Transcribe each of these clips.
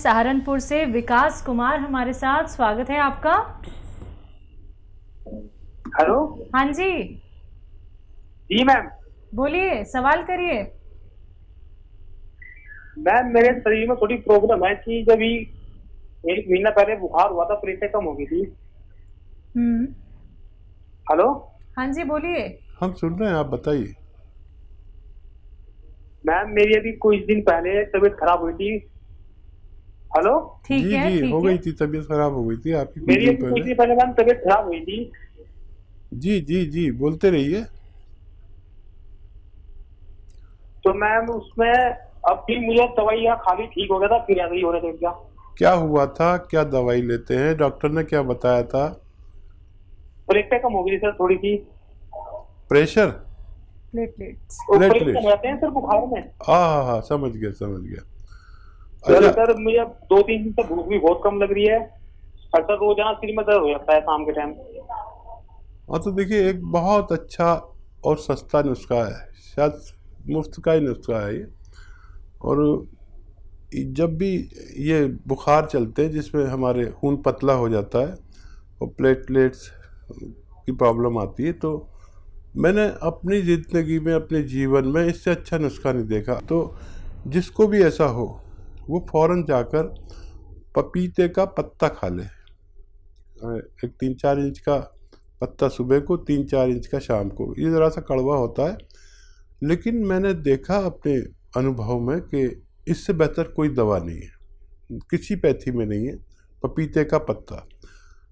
सहारनपुर से विकास कुमार हमारे साथ, स्वागत है आपका। हेलो। हाँ जी जी मैम। बोलिए, सवाल करिए। मैम मेरे शरीर में थोड़ी प्रॉब्लम है कि जब ही 1 महीना पहले बुखार हुआ था, प्रेशर कम हो गई थी। हेलो। हाँ जी बोलिए। हम सुन रहे हैं, आप बताइए। मैम मेरी अभी कुछ दिन पहले तबीयत खराब हुई थी। हेलो। ठीक जी है जी, ठीक हो है। गई थी, तबीयत खराब हो गई थी आपकी कुछ मेरी दिन अभी कुछ पहले। दिन पहले मैम तबीयत खराब हुई थी। जी जी जी, बोलते रहिए। तो मैम उसमें अब फिर मुझे दवाइयाँ खाली ठीक हो गया था, फिर ऐसा ही हो रहा था क्या? क्या हुआ था, क्या दवाई लेते हैं, डॉक्टर ने क्या बताया था? प्रेशर कम हो गई सर थोड़ी सी। Pressure, platelets. वो प्रेशर प्लेटलेट्स। कम रहते हैं सर बुखार में। हाँ, समझ गया समझ गया। सर अच्छा, सर मुझे 2-3 दिन से भूख भी बहुत कम लग रही है। और सर रोजाना सिर में दर्द हो जाता है शाम के टाइम। हाँ तो देखिए, एक बहुत अच्छा और सस्ता नुस्खा है, शायद मुफ्त का ही नुस्खा है ये। और जब भी ये बुखार चलते हैं जिसमें हमारे खून पतला हो जाता है और प्लेटलेट्स की प्रॉब्लम आती है, तो मैंने अपनी ज़िंदगी में, अपने जीवन में इससे अच्छा नुस्खा नहीं देखा। तो जिसको भी ऐसा हो वो फ़ौरन जाकर पपीते का पत्ता खा ले। एक 3-4 इंच का पत्ता सुबह को, 3-4 इंच का शाम को। ये ज़रा सा कड़वा होता है, लेकिन मैंने देखा अपने अनुभव में कि इससे बेहतर कोई दवा नहीं है, किसी पैथी में नहीं है। पपीते का पत्ता,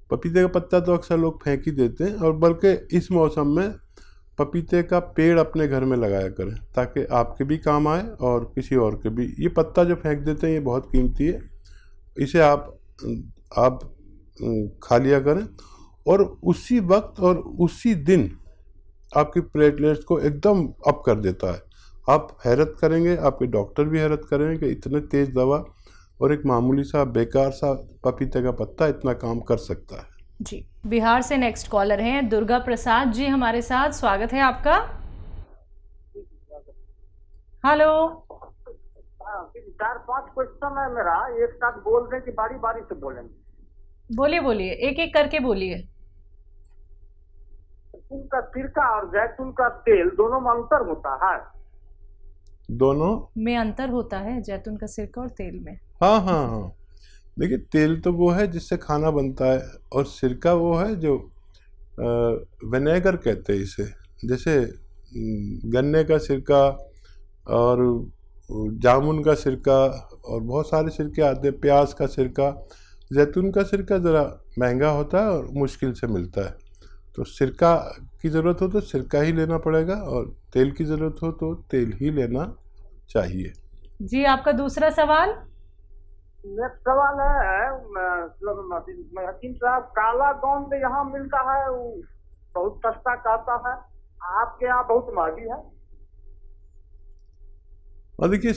पपीते का पत्ता तो अक्सर लोग फेंक ही देते हैं, और बल्कि इस मौसम में पपीते का पेड़ अपने घर में लगाया करें ताकि आपके भी काम आए और किसी और के भी। ये पत्ता जो फेंक देते हैं ये बहुत कीमती है, इसे आप खा लिया करें, और उसी वक्त और उसी दिन आपकी प्लेटलेट्स को एकदम अप कर देता है। आप हैरत करेंगे, आपके डॉक्टर भी हैरत करेंगे कि इतने तेज़ दवा और एक मामूली सा बेकार सा पपीते का पत्ता इतना काम कर सकता है। जी, बिहार से नेक्स्ट कॉलर हैं दुर्गा प्रसाद जी हमारे साथ, स्वागत है आपका। हेलो। 4-5 क्वेश्चन है मेरा, एक साथ बोल दें कि बारी बारी से बोलेंगे? बोलिए बोलिए, एक एक करके बोलिए। जैतून का सिरका और जैतून का तेल दोनों में अंतर होता है? दोनों में अंतर होता है, जैतून का सिरका और तेल में। हाँ, देखिए, तेल तो वो है जिससे खाना बनता है, और सिरका वो है जो विनेगर कहते हैं इसे। जैसे गन्ने का सिरका और जामुन का सिरका और बहुत सारे सिरके आते हैं, प्याज का सिरका। जैतून का सिरका ज़रा महंगा होता है और मुश्किल से मिलता है, तो सिरका की ज़रूरत हो तो सिरका ही लेना पड़ेगा, और तेल की ज़रूरत हो तो तेल ही लेना चाहिए। जी, आपका दूसरा सवाल। नेक्स्ट सवाल है हकीम साहब, काला गोंद यहाँ मिलता है, वो बहुत सस्ता कहता है, आपके यहाँ बहुत महंगी है? और देखिए,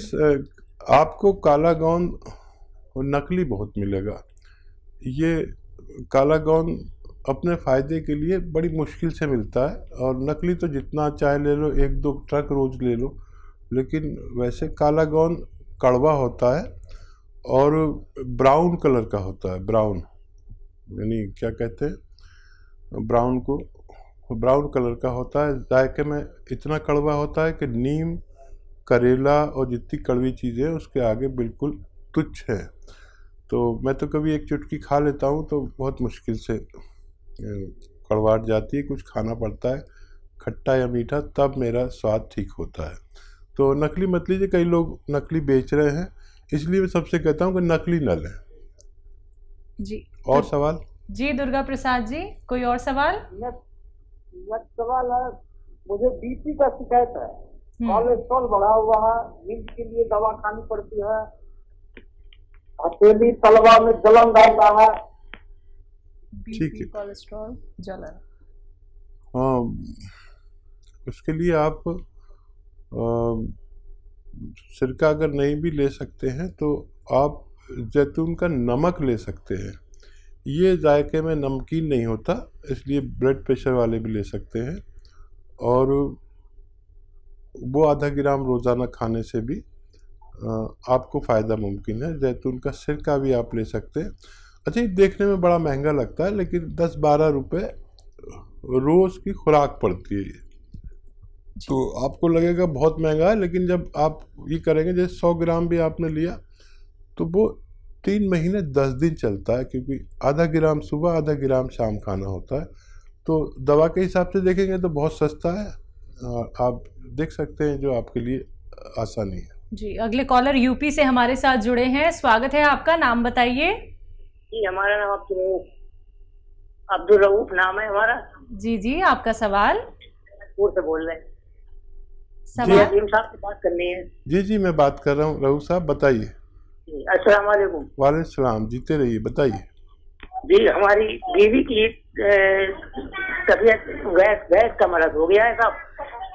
आपको काला गोंद नकली बहुत मिलेगा। ये काला गोंद अपने फ़ायदे के लिए बड़ी मुश्किल से मिलता है, और नकली तो जितना चाहे ले लो, 1-2 ट्रक रोज़ ले लो। लेकिन वैसे काला गोंद कड़वा होता है और ब्राउन कलर का होता है। ब्राउन यानी क्या कहते हैं ब्राउन को, ब्राउन कलर का होता है। जायके में इतना कड़वा होता है कि नीम, करेला और जितनी कड़वी चीज़ें उसके आगे बिल्कुल तुच्छ है। तो मैं तो कभी एक चुटकी खा लेता हूँ तो बहुत मुश्किल से कड़वाहट जाती है, कुछ खाना पड़ता है खट्टा या मीठा, तब मेरा स्वाद ठीक होता है। तो नकली मत लीजिए, कई लोग नकली बेच रहे हैं, इसलिए मैं सबसे कहता हूँ कि नकली न लें। जी, और सवाल? जी दुर्गा प्रसाद जी, कोई और सवाल? नेक्स्ट सवाल है, मुझे बीपी का शिकायत है, कोलेस्ट्रॉल बढ़ा हुआ है, नींद के लिए दवा खानी पड़ती है, हथेली तलवा में जलन रहता है। ठीक है, कोलेस्ट्रॉल, जलन। हाँ, उसके लिए आप सिरका अगर नहीं भी ले सकते हैं तो आप जैतून का नमक ले सकते हैं। ये जायके में नमकीन नहीं होता, इसलिए ब्लड प्रेशर वाले भी ले सकते हैं, और वो आधा ग्राम रोज़ाना खाने से भी आपको फ़ायदा मुमकिन है। जैतून का सिरका भी आप ले सकते हैं। अच्छा, ये देखने में बड़ा महंगा लगता है, लेकिन 10-12 रुपये रोज़ की खुराक पड़ती है ये। तो आपको लगेगा बहुत महंगा है, लेकिन जब आप ये करेंगे, जैसे 100 ग्राम भी आपने लिया तो वो 3 महीने 10 दिन चलता है, क्योंकि आधा ग्राम सुबह आधा ग्राम शाम खाना होता है। तो दवा के हिसाब से देखेंगे तो बहुत सस्ता है, आप देख सकते हैं, जो आपके लिए आसानी है। जी, अगले कॉलर यूपी से हमारे साथ जुड़े हैं। स्वागत है आपका, नाम बताइए। जी, हमारा नाम अब्दुल रऊफ नाम है हमारा। जी जी, आपका सवाल। पूर से बोल रहे हैं। सवाल हकीम साहब से बात करनी है। जी जी, मैं बात कर रहा हूँ। रऊफ साहब बताइए। अस्सलाम वालेकुम। वालेकुम सलाम, जीते रहिए, बताइए। जी, हमारी बीवी की तबीयत गैस का मरज हो गया है साहब।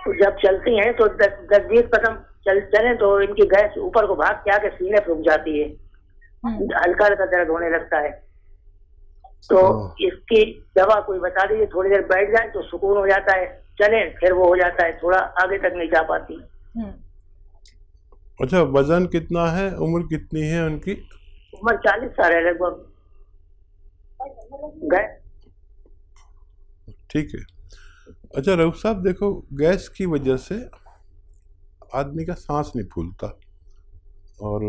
तो जब चलती हैं तो 10-20 कदम चले तो इनकी गैस ऊपर को भाग के आके सीने पे रुक जाती है, हल्का हल्का दर्द होने लगता है। तो इसकी दवा कोई बता दीजिए, थोड़ी देर बैठ जाए तो सुकून हो जाता है, चले फिर वो हो जाता है, थोड़ा आगे तक नहीं जा पाती। अच्छा, वजन कितना है, उम्र कितनी है उनकी? उम्र 40 साल है लगभग। ठीक है। अच्छा रऊफ साहब, देखो, गैस की वजह से आदमी का सांस नहीं फूलता, और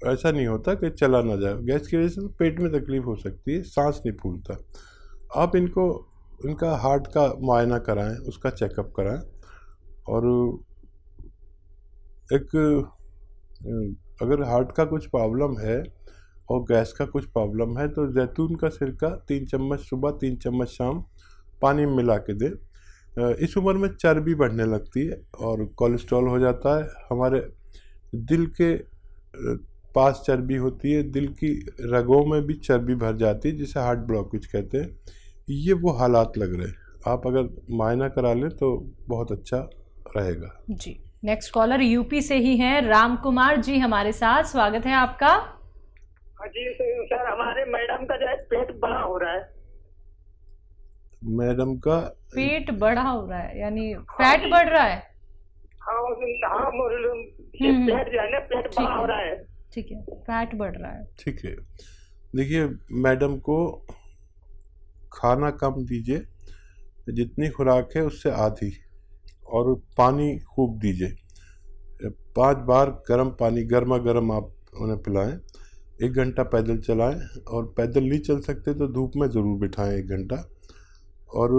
ऐसा नहीं होता कि चला ना जाए। गैस की वजह से पेट में तकलीफ हो सकती है, सांस नहीं फूलता। आप इनका हार्ट का मुआयना कराएं, उसका चेकअप कराएं, और अगर हार्ट का कुछ प्रॉब्लम है और गैस का कुछ प्रॉब्लम है तो जैतून का सिरका 3 चम्मच सुबह 3 चम्मच शाम पानी में मिला के दें। इस उम्र में चर्बी बढ़ने लगती है और कोलेस्ट्रॉल हो जाता है। हमारे दिल के पास चर्बी होती है, दिल की रगों में भी चर्बी भर जाती है, जिसे हार्ट ब्लॉकेज कहते हैं। ये वो हालात लग रहे हैं। आप अगर मुआयना करा लें तो बहुत अच्छा रहेगा। जी, नेक्स्ट कॉलर यूपी से ही हैं, राम कुमार जी हमारे साथ। स्वागत है आपका। जी सर, हमारे मैडम का जो है पेट बड़ा हो रहा है। मैडम का पेट बड़ा हो रहा है, यानी फैट बढ़ रहा है? हाँ, पेट जो है ना, पेट बड़ा हो रहा है। ठीक है, फैट बढ़ रहा है। ठीक है। देखिए, मैडम को खाना कम दीजिए, जितनी खुराक है उससे आधी, और पानी खूब दीजिए। 5 बार गर्म पानी, गर्मा गर्म आप उन्हें पिलाएं। 1 घंटा पैदल चलाएं, और पैदल नहीं चल सकते तो धूप में ज़रूर बिठाएं 1 घंटा। और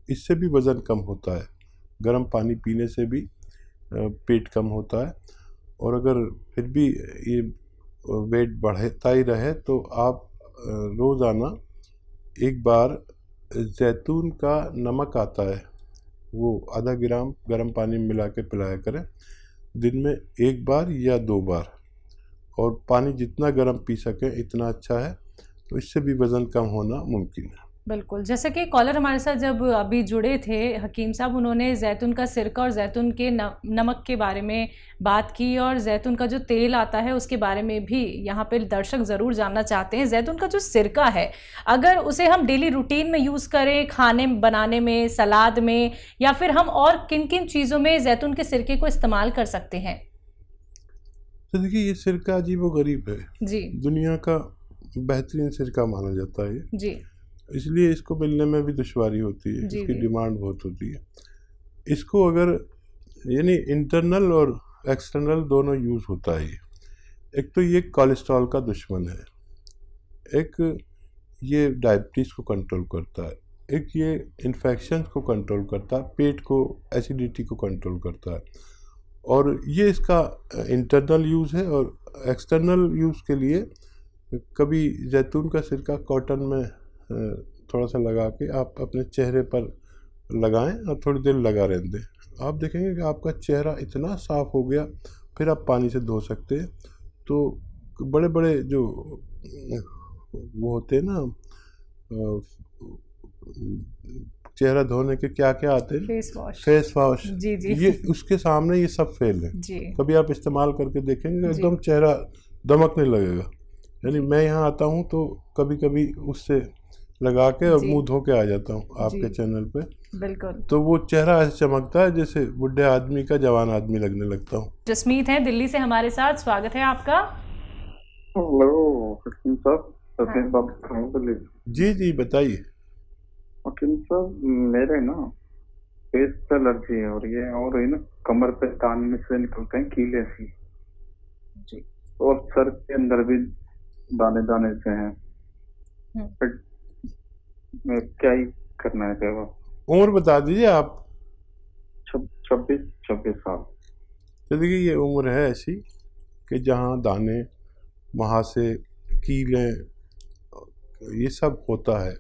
इससे भी वज़न कम होता है, गर्म पानी पीने से भी पेट कम होता है। और अगर फिर भी ये वेट बढ़ता ही रहे तो आप रोज़ाना 1 बार जैतून का नमक आता है, वो आधा ग्राम गर्म पानी में मिला के पिलाया करें, दिन में 1 बार या 2 बार। और पानी जितना गर्म पी सकें इतना अच्छा है, तो इससे भी वज़न कम होना मुमकिन है। बिल्कुल, जैसे कि कॉलर हमारे साथ जब अभी जुड़े थे हकीम साहब, उन्होंने जैतून का सिरका और जैतून के नमक के बारे में बात की, और जैतून का जो तेल आता है उसके बारे में भी यहाँ पे दर्शक ज़रूर जानना चाहते हैं। जैतून का जो सिरका है, अगर उसे हम डेली रूटीन में यूज़ करें, खाने बनाने में, सलाद में, या फिर हम और किन किन चीज़ों में जैतून के सिरके को इस्तेमाल कर सकते हैं? तो देखिए, ये सिरका अजीबोगरीब है जी, दुनिया का बेहतरीन सिरका माना जाता है जी, इसलिए इसको मिलने में भी दुश्वारी होती है, इसकी डिमांड बहुत होती है। इसको अगर यानी इंटरनल और एक्सटर्नल दोनों यूज़ होता है। एक तो ये कोलेस्ट्रॉल का दुश्मन है, एक ये डायबिटीज़ को कंट्रोल करता है, एक ये इन्फेक्शन को कंट्रोल करता है, पेट को, एसिडिटी को कंट्रोल करता है। और ये इसका इंटरनल यूज़ है। और एक्सटर्नल यूज़ के लिए कभी जैतून का सिरका कॉटन में थोड़ा सा लगा के आप अपने चेहरे पर लगाएं और थोड़ी देर लगा रहने दें। आप देखेंगे कि आपका चेहरा इतना साफ़ हो गया, फिर आप पानी से धो सकते हैं। तो बड़े बड़े जो वो होते हैं ना, चेहरा धोने के क्या क्या आते हैं, फेस वॉश, जी जी, ये उसके सामने ये सब फेल है। जी, कभी आप इस्तेमाल करके देखेंगे एकदम चेहरा दमकने लगेगा। यानी मैं यहाँ आता हूँ तो कभी कभी उससे लगा के और जी। मुंह धो के आ जाता हूँ आपके जी। चैनल पे, बिल्कुल। तो वो चेहरा ऐसे चमकता है जैसे बुढ़े आदमी का जवान आदमी लगने लगता हूँ। जसमीत हैं दिल्ली से हमारे साथ, स्वागत है आपका। हेलो हकीम साहब, हाँ। सफेद बात कर रहा हूँ दिल्ली से। जी जी बताइए। हकीम साहब, मेरे ना फेस पे एलर्जी है और ये और है ना कमर पे कान में से निकलते हैं कीले सी, जी। और सर के अंदर भी दाने दाने से हैं। फिर क्या ही करना है क्या? उम्र बता दीजिए आप। 26 साल। तो देखिए ये उम्र है ऐसी कि जहाँ दाने, वहाँ से कीलें, ये सब होता है।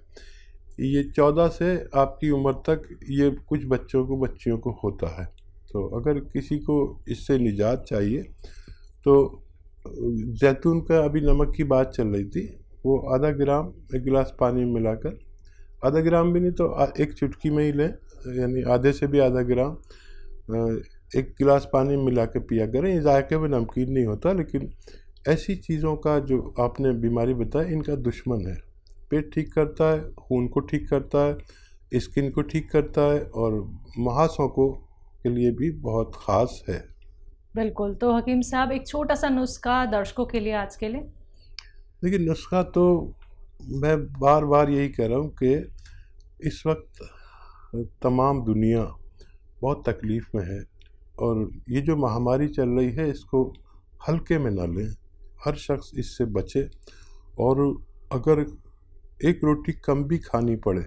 ये 14 से आपकी उम्र तक ये कुछ बच्चों को बच्चियों को होता है। तो अगर किसी को इससे निजात चाहिए तो जैतून का, अभी नमक की बात चल रही थी, वो आधा ग्राम एक गिलास पानी में मिलाकर, आधा ग्राम भी नहीं तो एक चुटकी में ही लें, यानी आधे से भी आधा ग्राम एक गिलास पानी में मिला के पिया करें। ये जायके में नमकीन नहीं होता, लेकिन ऐसी चीज़ों का जो आपने बीमारी बताई, इनका दुश्मन है। पेट ठीक करता है, खून को ठीक करता है, स्किन को ठीक करता है, और महासों को के लिए भी बहुत ख़ास है। बिल्कुल। तो हकीम साहब एक छोटा सा नुस्खा दर्शकों के लिए आज के लिए। देखिए नुस्खा तो मैं बार बार यही कह रहा हूँ कि इस वक्त तमाम दुनिया बहुत तकलीफ़ में है, और ये जो महामारी चल रही है इसको हल्के में ना लें। हर शख्स इससे बचे, और अगर एक रोटी कम भी खानी पड़े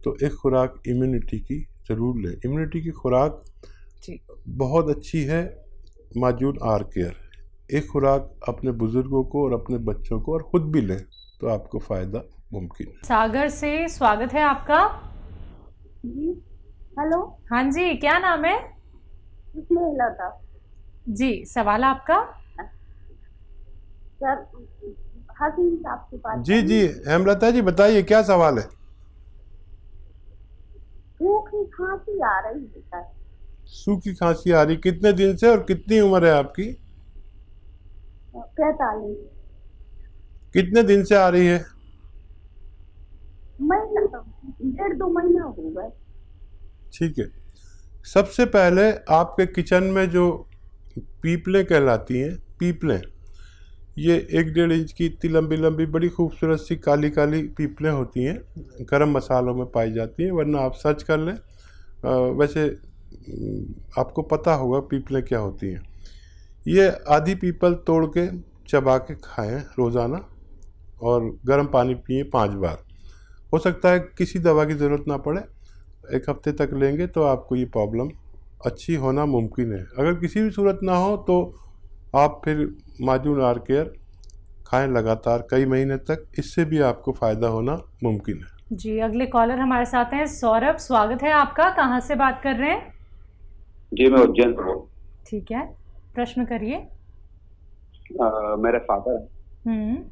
तो एक खुराक इम्यूनिटी की ज़रूर लें। इम्यूनिटी की खुराक जी। बहुत अच्छी है, माजून आर केयर। एक खुराक अपने बुज़ुर्गों को और अपने बच्चों को और ख़ुद भी लें तो आपको फ़ायदा मुमकिन है। सागर से स्वागत है आपका। जी हेलो। हाँ जी, क्या नाम है? इसमें लता जी, सवाल आपका। सर, हकीम साहब के पास जी जी हेमलता जी बताइए क्या सवाल है। सूखी खांसी आ रही है सर। सूखी खांसी आ रही, कितने दिन से और कितनी उम्र है आपकी? 45 कितने दिन से आ रही है? महीना, 1.5-2 महीना हो गए। ठीक है, सबसे पहले आपके किचन में जो पीपलें कहलाती हैं, पीपलें, ये 1-1.5 इंच की इतनी लंबी लंबी बड़ी खूबसूरत सी काली काली पीपलें होती हैं, गरम मसालों में पाई जाती हैं, वरना आप सर्च कर लें। वैसे आपको पता होगा पीपलें क्या होती हैं। ये आधी पीपल तोड़ के चबा के खाएं रोज़ाना, और गर्म पानी पिए 5 बार। हो सकता है किसी दवा की ज़रूरत ना पड़े, 1 हफ्ते तक लेंगे तो आपको ये प्रॉब्लम अच्छी होना मुमकिन है। अगर किसी भी सूरत ना हो तो आप फिर माजून आर केयर खाएं लगातार कई महीने तक, इससे भी आपको फ़ायदा होना मुमकिन है। जी, अगले कॉलर हमारे साथ हैं सौरभ, स्वागत है आपका। कहाँ से बात कर रहे हैं? जी मैं उज्जैन से हूँ। ठीक है, प्रश्न करिए। मेरे फादर हैं,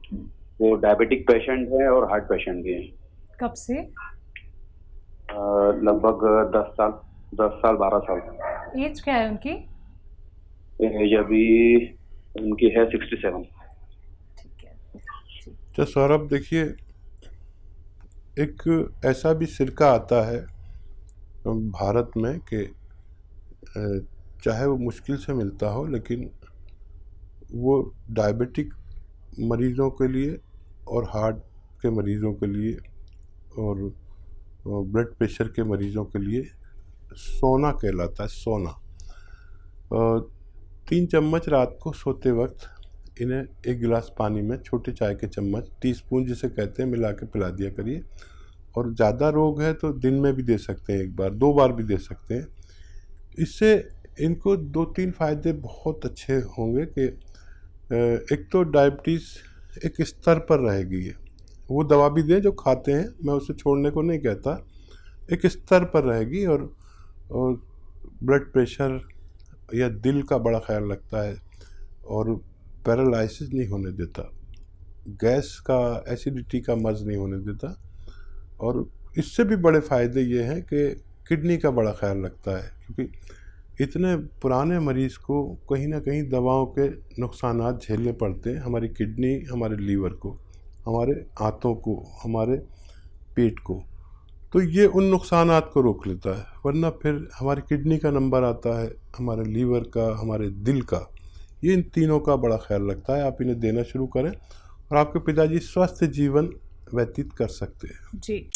वो डायबिटिक पेशेंट हैं और हार्ट पेशेंट भी हैं। कब से? लगभग 10 साल 12 साल। एज क्या है उनकी? ये अभी उनकी है 67। ठीक है। तो सौरभ देखिए, एक ऐसा भी सिरका आता है भारत में कि चाहे वो मुश्किल से मिलता हो, लेकिन वो डायबिटिक मरीज़ों के लिए और हार्ट के मरीज़ों के लिए और ब्लड प्रेशर के मरीज़ों के लिए सोना कहलाता है। सोना 3 चम्मच रात को सोते वक्त इन्हें 1 गिलास पानी में छोटे चाय के चम्मच, टीस्पून जिसे कहते हैं, मिला के पिला दिया करिए। और ज़्यादा रोग है तो दिन में भी दे सकते हैं, 1 बार 2 बार भी दे सकते हैं। इससे इनको 2-3 फ़ायदे बहुत अच्छे होंगे कि एक तो डायबिटीज़ एक स्तर पर रहेगी। ये वो दवा भी दें जो खाते हैं, मैं उसे छोड़ने को नहीं कहता, एक स्तर पर रहेगी। और ब्लड प्रेशर या दिल का बड़ा ख्याल रखता है, और पैरालिसिस नहीं होने देता, गैस का, एसिडिटी का मर्ज़ नहीं होने देता। और इससे भी बड़े फ़ायदे ये हैं कि किडनी का बड़ा ख्याल रखता है, क्योंकि इतने पुराने मरीज़ को कहीं ना कहीं दवाओं के नुकसानात झेलने पड़ते हैं। हमारी किडनी, हमारे लीवर को, हमारे आंतों को, हमारे पेट को, तो ये उन नुकसानात को रोक लेता है। वरना फिर हमारी किडनी का नंबर आता है, हमारे लीवर का, हमारे दिल का, ये इन तीनों का बड़ा ख्याल रखता है। आप इन्हें देना शुरू करें और आपके पिताजी स्वस्थ जीवन व्यतीत कर सकते हैं। जी।